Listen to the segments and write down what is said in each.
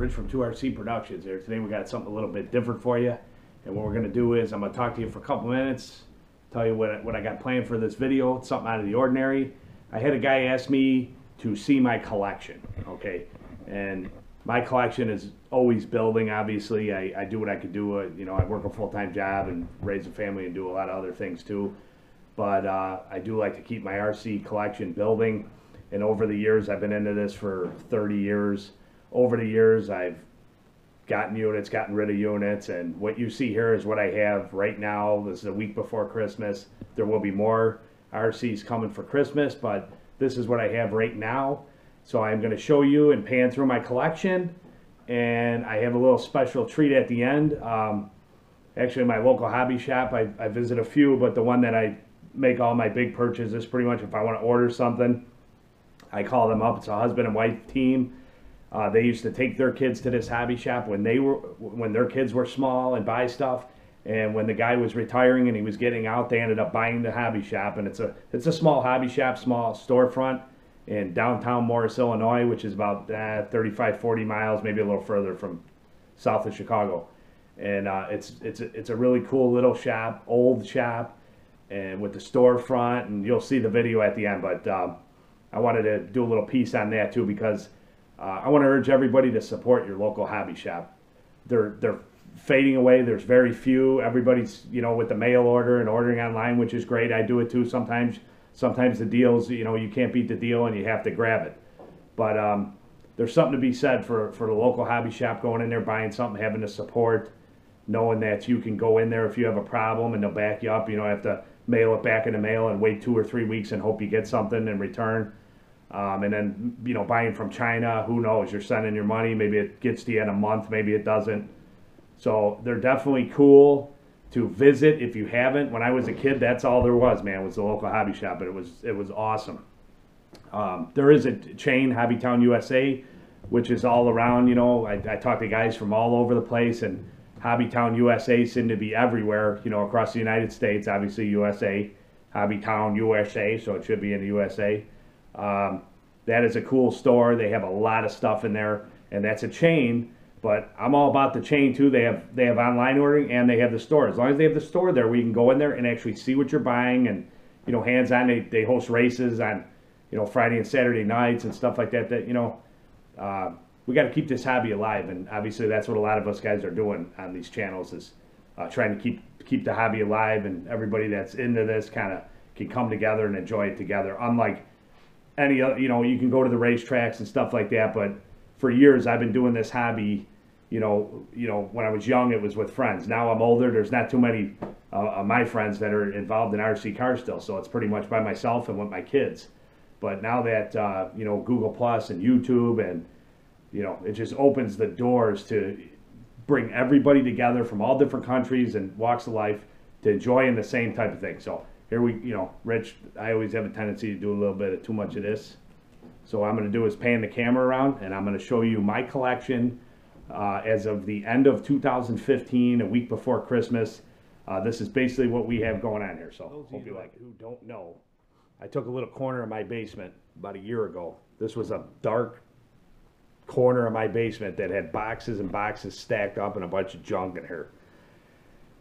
Rich from 2RC Productions here. Today we got something a little bit different for you. And what we're going to do is I'm going to talk to you for a couple minutes, tell you what I got planned for this video. It's something out of the ordinary. I had a guy ask me to see my collection, okay? And my collection is always building, obviously. I do what I could do. You know, I work a full-time job and raise a family and do a lot of other things too. But I do like to keep my RC collection building. And over the years, I've been into this for 30 years. Over the years, I've gotten units, gotten rid of units, and what you see here is what I have right now. This is a week before Christmas. There will be more RCs coming for Christmas, but this is what I have right now. So I'm going to show you and pan through my collection, and I have a little special treat at the end. Actually, my local hobby shop, I visit a few, but the one that I make all my big purchases, pretty much if I want to order something, I call them up. It's a husband and wife team. They used to take their kids to this hobby shop when their kids were small and buy stuff. And when the guy was retiring and he was getting out, they ended up buying the hobby shop. And it's a small hobby shop, small storefront in downtown Morris, Illinois, which is about 35, 40 miles, maybe a little further from south of Chicago. And it's a really cool little shop, old shop, and with the storefront. And you'll see the video at the end. But I wanted to do a little piece on that too, because I want to urge everybody to support your local hobby shop. They're fading away. There's very few. Everybody's, you know, with the mail order and ordering online, which is great. I do it too sometimes. Sometimes the deals, you know, you can't beat the deal and you have to grab it. But there's something to be said for the local hobby shop, going in there, buying something, having the support, knowing that you can go in there if you have a problem and they'll back you up. You don't have to mail it back in the mail and wait 2 or 3 weeks and hope you get something in return. And then, you know, buying from China, who knows? You're sending your money. Maybe it gets to you in a month. Maybe it doesn't. So they're definitely cool to visit if you haven't. When I was a kid, that's all there was, man, was the local hobby shop. But it was awesome. There is a chain, Hobbytown USA, which is all around. You know, I talk to guys from all over the place, and Hobbytown USA seem to be everywhere, you know, across the United States. Obviously, USA, Hobbytown USA, so it should be in the USA. That is a cool store. They have a lot of stuff in there, and that's a chain. But I'm all about the chain too. They have online ordering and they have the store. As long as they have the store there, we can go in there and actually see what you're buying, and, you know, hands on. They host races on, you know, Friday and Saturday nights and stuff like that. That, you know, we got to keep this hobby alive, and obviously that's what a lot of us guys are doing on these channels, is trying to keep the hobby alive, and everybody that's into this kind of can come together and enjoy it together. Unlike any other, you know, you can go to the racetracks and stuff like that, but for years I've been doing this hobby. You know, when I was young, it was with friends. Now I'm older. There's not too many of my friends that are involved in RC cars still, so it's pretty much by myself and with my kids. But now that you know, Google Plus and YouTube, and, you know, it just opens the doors to bring everybody together from all different countries and walks of life to enjoying the same type of thing. So here you know, Rich, I always have a tendency to do a little bit of too much of this. So what I'm going to do is pan the camera around, and I'm going to show you my collection as of the end of 2015, a week before Christmas. This is basically what we have going on here. So hope you like it. Who don't know, I took a little corner of my basement about a year ago. This was a dark corner of my basement that had boxes and boxes stacked up and a bunch of junk in here.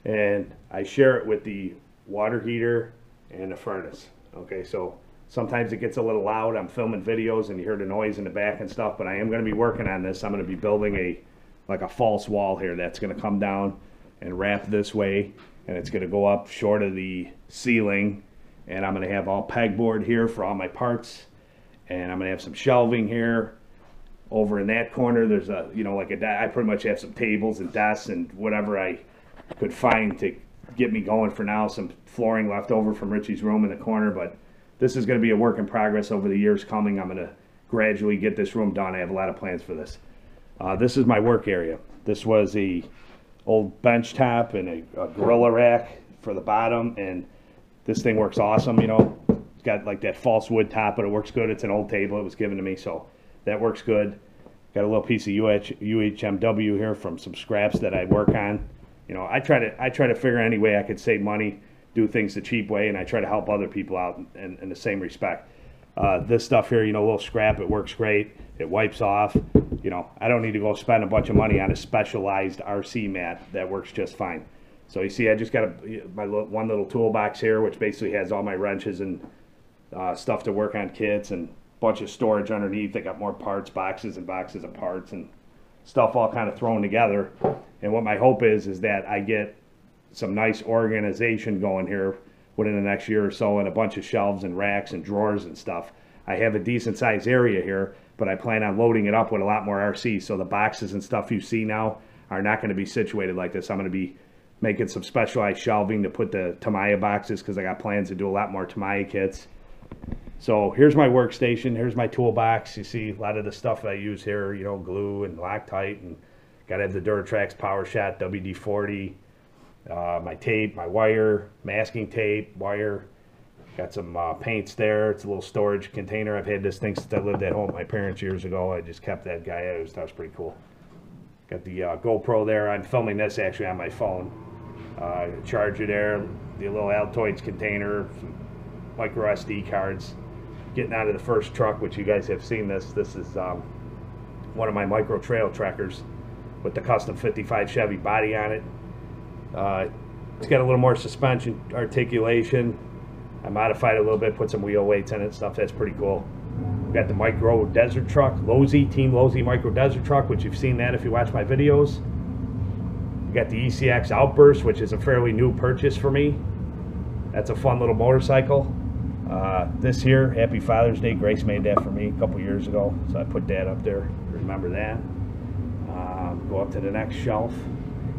And I share it with the water heater and the furnace. Okay, so sometimes it gets a little loud. I'm filming videos and you hear the noise in the back and stuff, but I am going to be working on this. I'm going to be building like a false wall here that's going to come down and wrap this way, and it's going to go up short of the ceiling, and I'm going to have all pegboard here for all my parts, and I'm going to have some shelving here. Over in that corner, there's a, you know, like I pretty much have some tables and desks and whatever I could find to get me going for now. Some flooring left over from Richie's room in the corner, but this is going to be a work in progress over the years coming. I'm going to gradually get this room done. I have a lot of plans for this. This is my work area. This was a old bench top and a gorilla rack for the bottom, and this thing works awesome. You know, it's got like that false wood top, but it works good. It's an old table. It was given to me, so that works good. Got a little piece of UHMW here from some scraps that I work on. You know, I try to figure any way I could save money, do things the cheap way, and I try to help other people out in the same respect. This stuff here, you know, a little scrap, it works great. It wipes off. You know, I don't need to go spend a bunch of money on a specialized RC mat. That works just fine. So you see, I just got my one little toolbox here, which basically has all my wrenches and stuff to work on kits, and a bunch of storage underneath. I got more parts, boxes and boxes of parts and stuff all kind of thrown together. And what my hope is that I get some nice organization going here within the next year or so, and a bunch of shelves and racks and drawers and stuff. I have a decent sized area here, but I plan on loading it up with a lot more RC. So the boxes and stuff you see now are not going to be situated like this. I'm going to be making some specialized shelving to put the Tamiya boxes, because I got plans to do a lot more Tamiya kits. So here's my workstation. Here's my toolbox. You see a lot of the stuff that I use here, you know, glue and Loctite, and got to have the Duratrax Power Shot WD-40, my tape, my wire, masking tape, wire. Got some paints there. It's a little storage container. I've had this thing since I lived at home with my parents years ago. I just kept that guy. That was pretty cool. Got the GoPro there. I'm filming this actually on my phone. Charger there. The little Altoids container. Some micro SD cards. Getting out of the first truck, which you guys have seen this. This is one of my micro trail trekkers with the custom 55 Chevy body on it. It's got a little more suspension articulation. I modified it a little bit, put some wheel weights in it, stuff that's pretty cool. We've got the micro desert truck, Lozy, Team Lozy micro desert truck, which you've seen that if you watch my videos. We got the ECX Outburst, which is a fairly new purchase for me. That's a fun little motorcycle. This here, Happy Father's Day, Grace made that for me a couple years ago, so I put that up there. Remember that. Go up to the next shelf.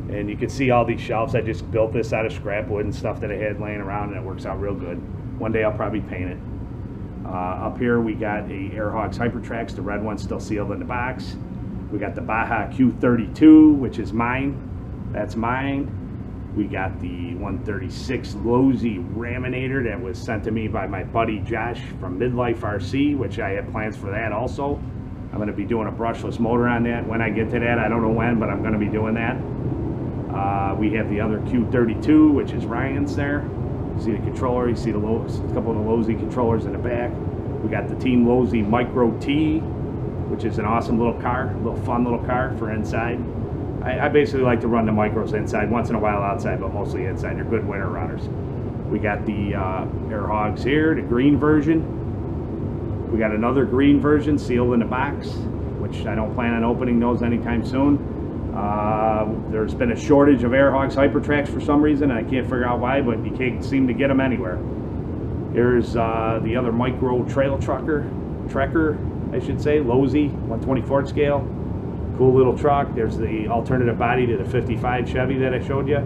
And you can see all these shelves. I just built this out of scrap wood and stuff that I had laying around, and it works out real good. One day I'll probably paint it. Up here we got a Airhogs Hypertrax. The red one's still sealed in the box. We got the Baja Q32, which is mine. That's mine. We got the 136 Lozy Raminator that was sent to me by my buddy Josh from Midlife RC, which I have plans for that also. I'm going to be doing a brushless motor on that when I get to that. I don't know when, but I'm going to be doing that. We have the other Q32, which is Ryan's there. You see the controller, you see the a couple of the Lozy controllers in the back. We got the Team Lozy Micro T, which is an awesome little car, a little fun little car for inside. I basically like to run the micros inside, once in a while outside, but mostly inside. They're good winter runners. We got the Airhogs here, the green version. We got another green version sealed in the box, which I don't plan on opening those anytime soon. There's been a shortage of Airhogs Hypertrax for some reason, and I can't figure out why, but you can't seem to get them anywhere. Here's the other micro trail trekker, I should say, Lozy, 1/24 scale. Cool little truck. There's the alternative body to the 55 Chevy that I showed you.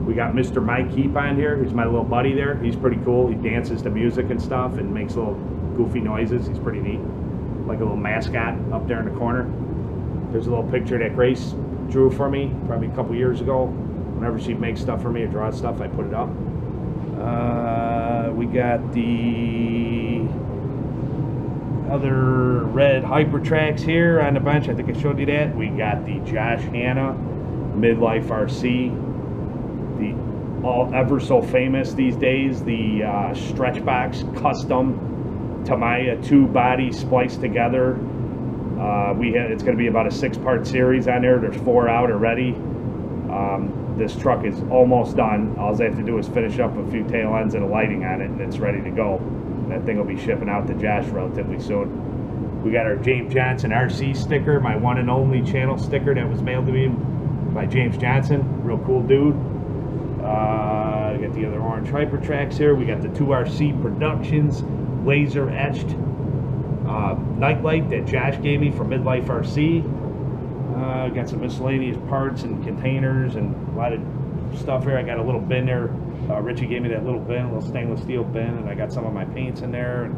We got Mr. Mike Keep on here. He's my little buddy there. He's pretty cool. He dances to music and stuff and makes little goofy noises. He's pretty neat. Like a little mascot up there in the corner. There's a little picture that Grace drew for me probably a couple years ago. Whenever she makes stuff for me or draws stuff, I put it up. We got the other red Hypertrax here on the bench. I think I showed you that. We got the Josh Hanna Midlife RC, the all ever so famous these days, the stretch box custom Tamiya 2 bodies spliced together. It's going to be about a 6-part series on there. There's 4 out already. This truck is almost done. All I have to do is finish up a few tail ends and a lighting on it, and it's ready to go. That thing will be shipping out to Josh relatively soon. We got our James Johnson RC sticker, my one and only channel sticker that was mailed to me by James Johnson. Real cool dude. We got the other orange Hypertrax here. We got the 2RC Productions laser etched nightlight that Josh gave me from Midlife RC. Got some miscellaneous parts and containers and a lot of stuff here. I got a little bin there. Richie gave me that little bin, a little stainless steel bin, and I got some of my paints in there and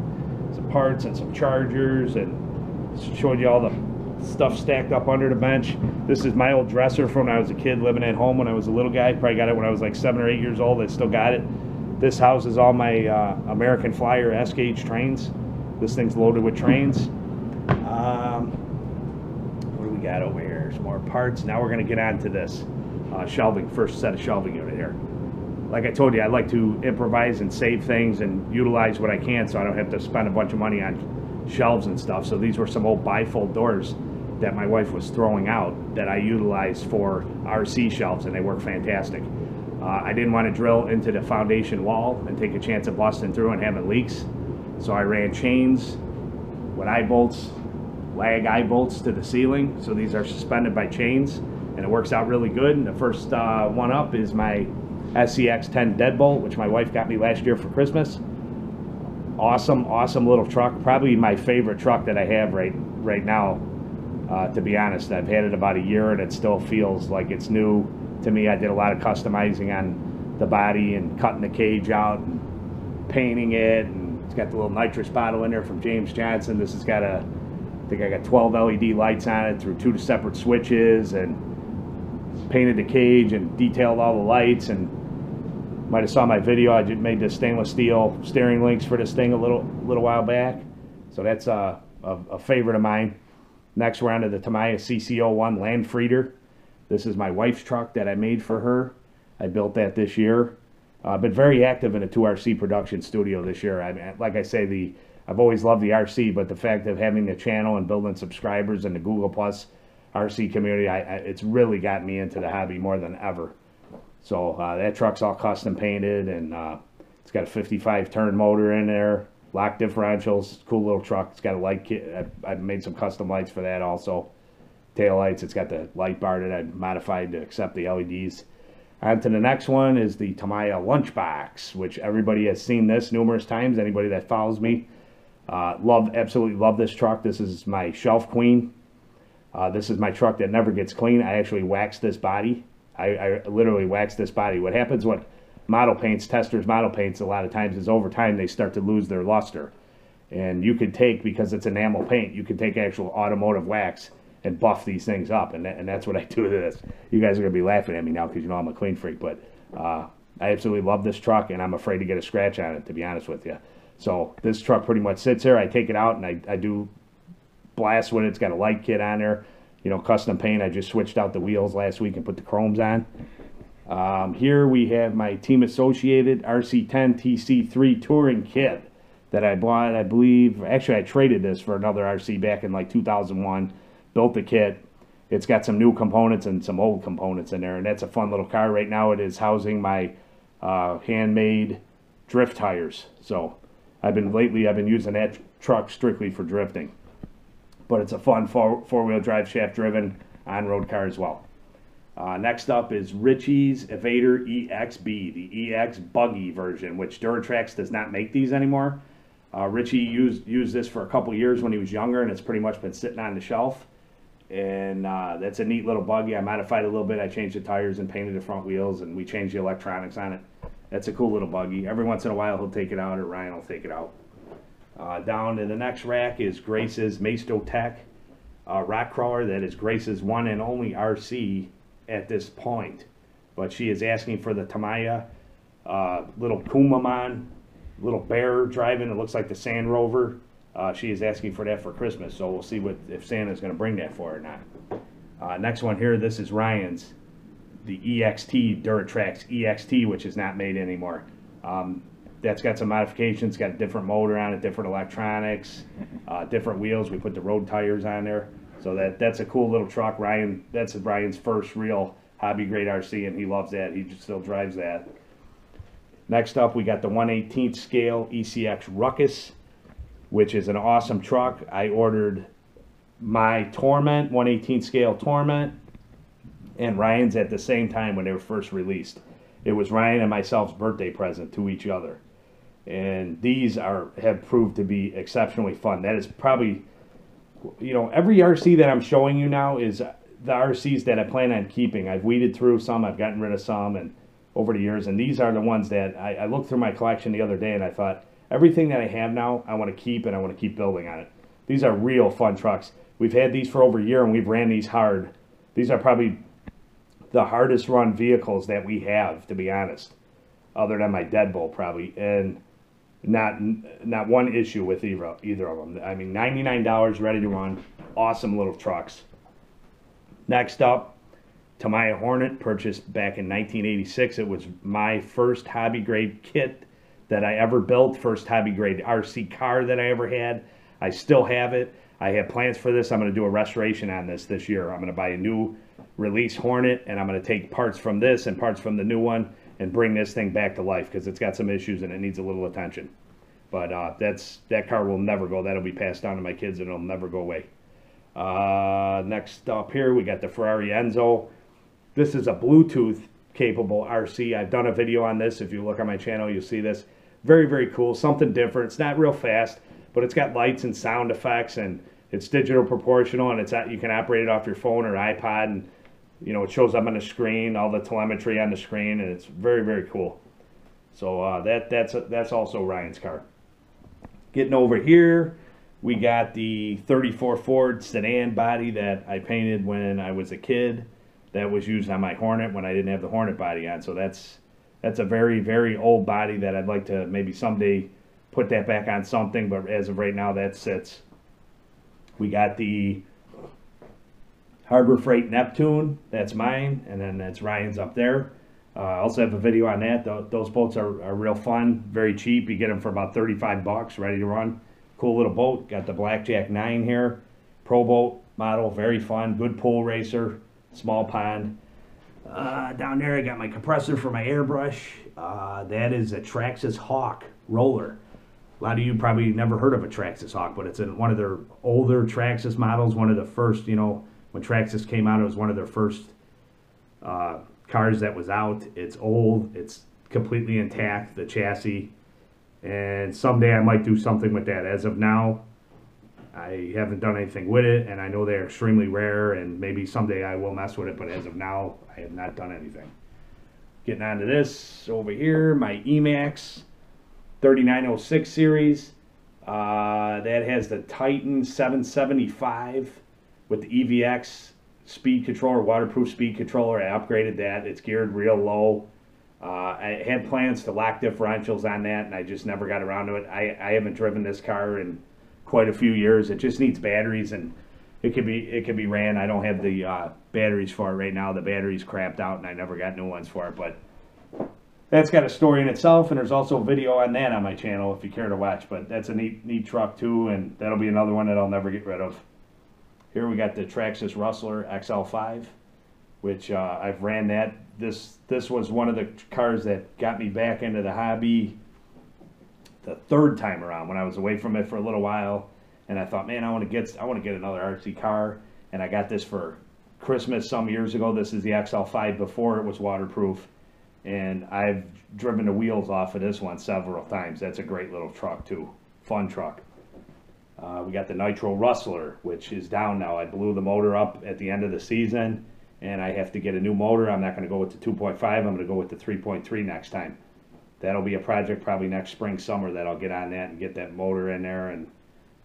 some parts and some chargers, and showed you all the stuff stacked up under the bench. This is my old dresser from when I was a kid living at home when I was a little guy. Probably got it when I was like 7 or 8 years old. I still got it. This houses all my American Flyer S-gauge trains. This thing's loaded with trains. What do we got over here? Some more parts. Now we're going to get on to this shelving, first set of shelving unit here. Like I told you, I like to improvise and save things and utilize what I can, so I don't have to spend a bunch of money on shelves and stuff. So these were some old bifold doors that my wife was throwing out that I utilized for RC shelves, and they work fantastic. I didn't want to drill into the foundation wall and take a chance of busting through and having leaks, so I ran chains with eye bolts, lag eye bolts to the ceiling. So these are suspended by chains, and it works out really good. And the first one up is my SCX-10 deadbolt, which my wife got me last year for Christmas. Awesome little truck. Probably my favorite truck that I have right now. To be honest, I've had it about a year and it still feels like it's new to me. I did a lot of customizing on the body and cutting the cage out and painting it. And it's got the little nitrous bottle in there from James Johnson. This has got I think I got 12 LED lights on it through 2 separate switches, and painted the cage and detailed all the lights. And might have saw my video. I just made the stainless steel steering links for this thing a little while back. So that's a favorite of mine. Next, we're on to the Tamiya CC01 Land Freeder. This is my wife's truck that I made for her. I built that this year. I've been very active in a 2RC production studio this year. Like I say, I've always loved the RC, but the fact of having the channel and building subscribers and the Google Plus RC community, it's really got me into the hobby more than ever. So that truck's all custom painted, and it's got a 55 turn motor in there, lock differentials, cool little truck. It's got a light kit. I've made some custom lights for that also. Tail lights. It's got the light bar that I modified to accept the LEDs. On to the next one is the Tamiya Lunchbox, which everybody has seen this numerous times. Anybody that follows me, absolutely love this truck. This is my shelf queen. This is my truck that never gets clean. I actually wax this body. I literally wax this body. What happens with model paints, testers model paints, a lot of times is over time they start to lose their luster. And you could take, because it's enamel paint, you could take actual automotive wax and buff these things up, and that's what I do to this. You guys are going to be laughing at me now because you know I'm a clean freak, but I absolutely love this truck, and I'm afraid to get a scratch on it, to be honest with you. So this truck pretty much sits there. I take it out, and I do blast with it. It's got a light kit on there, you know, custom paint. I just switched out the wheels last week and put the chromes on. Here we have my Team Associated RC10 TC3 Touring Kit that I bought, I believe. Actually, I traded this for another RC back in like 2001. Built the kit. It's got some new components and some old components in there, and that's a fun little car. Right now it is housing my handmade drift tires. So lately I've been using that truck strictly for drifting. But it's a fun four-wheel drive, shaft driven on-road car as well. Next up is Ritchie's Evader EXB, the EX buggy version, which Duratrax does not make these anymore. Ritchie used this for a couple years when he was younger, and it's pretty much been sitting on the shelf. And that's a neat little buggy. I modified it a little bit. I changed the tires and painted the front wheels, and we changed the electronics on it. That's a cool little buggy. Every once in a while he'll take it out, or Ryan will take it out. Down in the next rack is Grace's Maisto Tech rock crawler. That is Grace's one and only RC at this point. But she is asking for the Tamiya little Kumaman, little bear driving. It looks like the Sand Rover. She is asking for that for Christmas, so we'll see if Santa's going to bring that for her or not. Next one here, this is Ryan's, the EXT, Duratrax EXT, which is not made anymore. That's got some modifications. It's got a different motor on it, different electronics, different wheels. We put the road tires on there. So that's a cool little truck. That's Ryan's first real hobby grade RC, and he loves that. He just still drives that. Next up, we got the 1/18 scale ECX Ruckus, which is an awesome truck. I ordered my Torment, 1/18 scale Torment, and Ryan's at the same time when they were first released. It was Ryan and myself's birthday present to each other. And these have proved to be exceptionally fun. That is probably, you know, every RC that I'm showing you now is the RCs that I plan on keeping. I've weeded through some, I've gotten rid of some, and over the years, and these are the ones that I looked through my collection the other day and I thought, everything that I have now, I want to keep, and I want to keep building on it. These are real fun trucks. We've had these for over a year, and we've ran these hard. These are probably the hardest run vehicles that we have, to be honest, other than my Deadbolt probably, and not one issue with either of them. I mean, $99 ready to run, awesome little trucks. Next up, Tamiya Hornet, purchased back in 1986. It was my first hobby grade kit that I ever built, first hobby grade RC car that I ever had. I still have it. I have plans for this. I'm going to do a restoration on this year. I'm going to buy a new release Hornet, and I'm going to take parts from this and parts from the new one and bring this thing back to life because it's got some issues and it needs a little attention. But that car will never go. That'll be passed down to my kids and it'll never go away. Next up here, we got the Ferrari Enzo. This is a Bluetooth capable RC. I've done a video on this. If you look on my channel, you'll see this. Very, very cool. Something different. It's not real fast, but it's got lights and sound effects, and it's digital proportional, and you can operate it off your phone or iPod, and you know, it shows up on the screen, all the telemetry on the screen, and it's very, very cool. So that's also Ryan's car. Getting over here, we got the 34 Ford sedan body that I painted when I was a kid. That was used on my Hornet when I didn't have the Hornet body on. So that's a very, very old body that I'd like to maybe someday put that back on something. But as of right now, that sits. We got the Harbor Freight Neptune. That's mine. And then that's Ryan's up there. I also have a video on that. Those boats are real fun, very cheap. You get them for about 35 bucks, ready to run. Cool little boat. Got the Blackjack 9 here. Pro boat model, very fun. Good pool racer. Small pond. Down there I got my compressor for my airbrush. That is a Traxxas Hawk roller. A lot of you probably never heard of a Traxxas Hawk, but it's in one of their older Traxxas models. One of the first, you know, when Traxxas came out, it was one of their first cars that was out. It's old. It's completely intact, the chassis. And someday I might do something with that. As of now, I haven't done anything with it, and I know they're extremely rare, and maybe someday I will mess with it, but as of now, I have not done anything. Getting on to this over here, my Emax 3906 series. That has the Titan 775 with the EVX speed controller, waterproof speed controller. I upgraded that. It's geared real low. I had plans to lock differentials on that, and I just never got around to it. I haven't driven this car in quite a few years. It just needs batteries, and it could be ran. I don't have the batteries for it right now. The battery's crapped out, and I never got new ones for it. But that's got a story in itself, and there's also a video on that on my channel if you care to watch. But that's a neat truck too, and that'll be another one that I'll never get rid of. Here we got the Traxxas Rustler XL5, which I've ran that. This was one of the cars that got me back into the hobby the third time around when I was away from it for a little while, and I thought, man, I want to get another RC car, and I got this for Christmas some years ago. This is the XL5 before it was waterproof, and I've driven the wheels off of this one several times. That's a great little truck too, fun truck. We got the Nitro Rustler, which is down now. I blew the motor up at the end of the season, and I have to get a new motor. I'm not going to go with the 2.5. I'm going to go with the 3.3 next time. That'll be a project probably next spring, summer that I'll get on that and get that motor in there and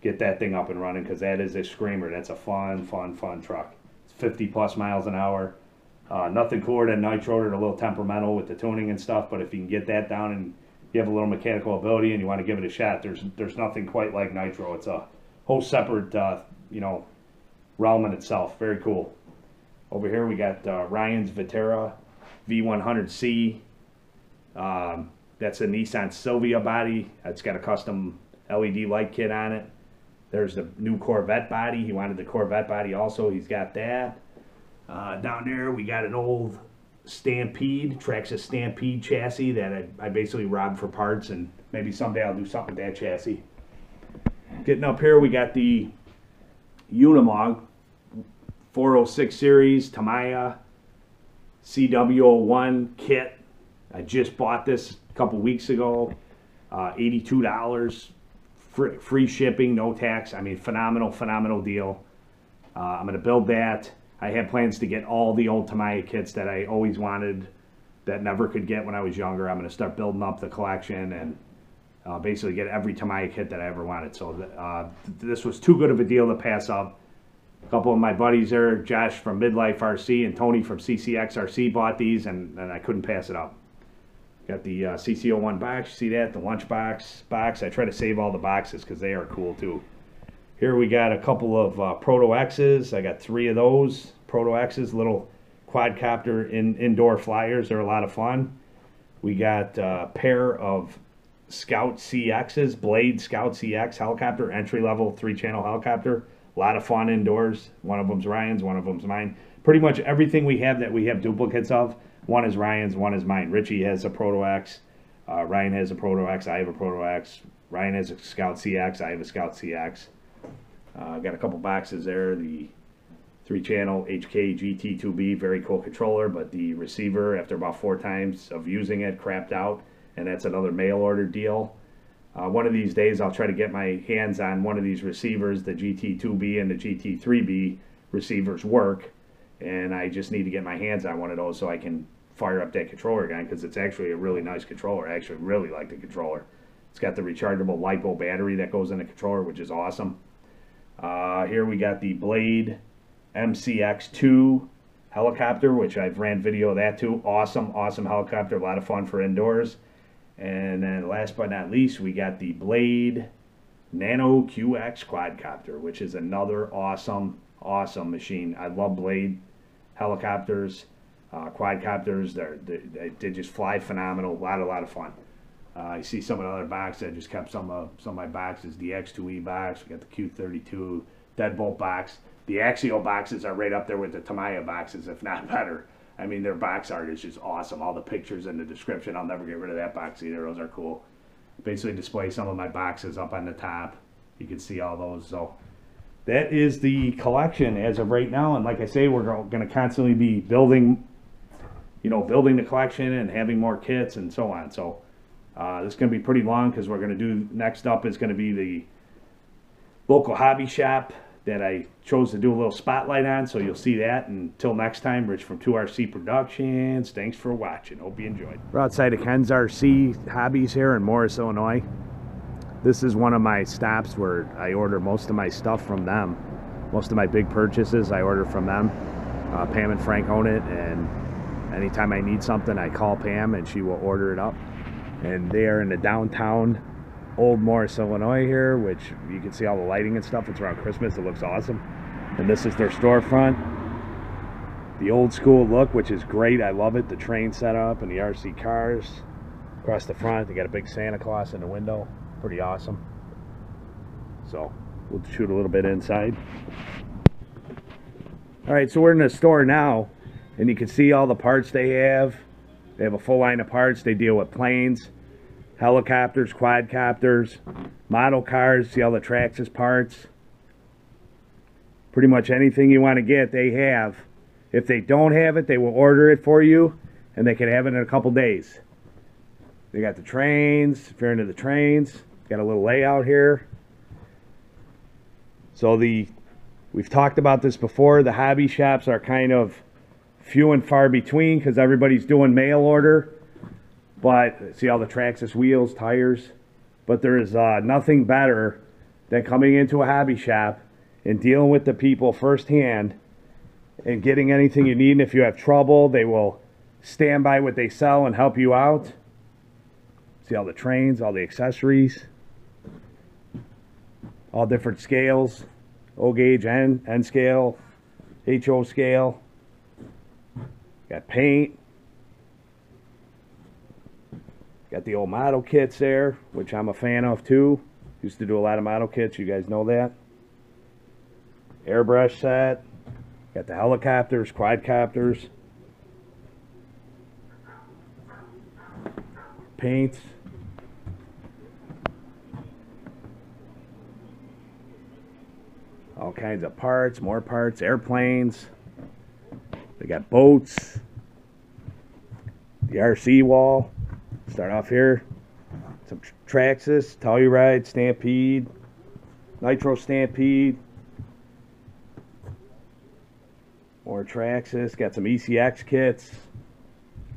get that thing up and running, because that is a screamer. That's a fun truck. It's 50 plus miles an hour. Nothing cooler than Nitro. They're a little temperamental with the tuning and stuff, but if you can get that down and you have a little mechanical ability and you want to give it a shot, there's nothing quite like Nitro. It's a whole separate you know, realm in itself. Very cool. Over here we got Ryan's Vitara V100C. That's a Nissan Silvia body. It's got a custom LED light kit on it. There's the new Corvette body. He wanted the Corvette body also. He's got that. Down there we got an old Stampede, Traxxas Stampede chassis that I basically robbed for parts, and maybe someday I'll do something with that chassis. Getting up here we got the Unimog 406 series Tamiya CW01 kit. I just bought this a couple weeks ago. $82, free shipping, no tax. I mean, phenomenal deal. I'm going to build that. I had plans to get all the old Tamiya kits that I always wanted that never could get when I was younger. I'm going to start building up the collection and basically get every Tamiya kit that I ever wanted. So this was too good of a deal to pass up. A couple of my buddies there, Josh from Midlife RC and Tony from CCX RC, bought these, and I couldn't pass it up. Got the CC01 box. You see that? The lunch box. I try to save all the boxes because they are cool too. Here we got a couple of Proto X's. I got 3 of those Proto X's, little quadcopter indoor flyers. They're a lot of fun. We got a pair of Scout CXs, Blade Scout CX helicopter, entry-level 3-channel helicopter. A lot of fun indoors. One of them's Ryan's, one of them's mine. Pretty much everything we have that we have duplicates of, one is Ryan's, one is mine. Richie has a Proto X, Ryan has a Proto X, I have a Proto X. Ryan has a Scout CX, I have a Scout CX. Got a couple boxes there. The 3-channel HK GT2B, very cool controller, but the receiver, after about 4 times of using it, crapped out, and that's another mail order deal. One of these days I'll try to get my hands on one of these receivers. The GT2B and the GT3B receivers work, and I just need to get my hands on one of those so I can fire up that controller again, because it's actually a really nice controller. I actually really like the controller. It's got the rechargeable LiPo battery that goes in the controller, which is awesome. Here we got the Blade MCX2 helicopter, which I've ran video of that too. Awesome, awesome helicopter, a lot of fun for indoors. And then last but not least, we got the Blade Nano QX quadcopter, which is another awesome, awesome machine. I love Blade helicopters, quadcopters. They just fly phenomenal. A lot of fun. I see some of the other boxes. I just kept some of my boxes. The X2E box. We got the Q32 Deadbolt box. The Axial boxes are right up there with the Tamiya boxes, if not better. I mean, their box art is just awesome. All the pictures in the description, I'll never get rid of that box either. Those are cool. Basically display some of my boxes up on the top. You can see all those. So that is the collection as of right now. And like I say, we're going to constantly be building, building the collection and having more kits and so on. So this is going to be pretty long, because we're going to do, next up is going to be the local hobby shop that I chose to do a little spotlight on, so you'll see that. Until next time, Rich from 2RC Productions, thanks for watching. Hope you enjoyed. We're outside of Ken's RC Hobbies here in Morris, Illinois. This is one of my stops where I order most of my stuff from them. Most of my big purchases I order from them. Pam and Frank own it, and anytime I need something, I call Pam and she will order it up. And they are in the downtown Old Morris, Illinois here, which you can see all the lighting and stuff. It's around Christmas. It looks awesome. And this is their storefront. The old school look, which is great. I love it. The train setup and the RC cars across the front. They got a big Santa Claus in the window. Pretty awesome. So we'll shoot a little bit inside. All right, so we're in the store now, and you can see all the parts they have. They have a full line of parts. They deal with planes, helicopters, quadcopters, model cars. See all the Traxxas parts. Pretty much anything you want to get, they have. If they don't have it, they will order it for you, and they can have it in a couple days. They got the trains. If you're into the trains, got a little layout here. So we've talked about this before. The hobby shops are kind of few and far between, because everybody's doing mail order. But see all the Traxxas wheels, tires. But there is nothing better than coming into a hobby shop and dealing with the people firsthand and getting anything you need. And if you have trouble, they will stand by what they sell and help you out. See all the trains, all the accessories, all different scales, O gauge, N scale, HO scale. Got paint. Got the old model kits there, which I'm a fan of too. Used to do a lot of model kits, you guys know that. Airbrush set. Got the helicopters, quadcopters. Paints. All kinds of parts, more parts, airplanes. They got boats. The RC wall. Start off here. Some Traxxas, Telluride, Stampede, Nitro Stampede. More Traxxas. Got some ECX kits.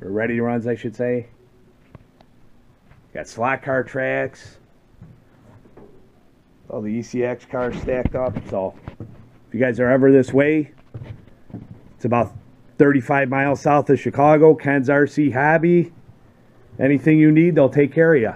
Or ready runs, I should say. Got slot car tracks. All the ECX cars stacked up. So if you guys are ever this way, it's about 35 miles south of Chicago. Ken's RC Hobby. Anything you need, they'll take care of you.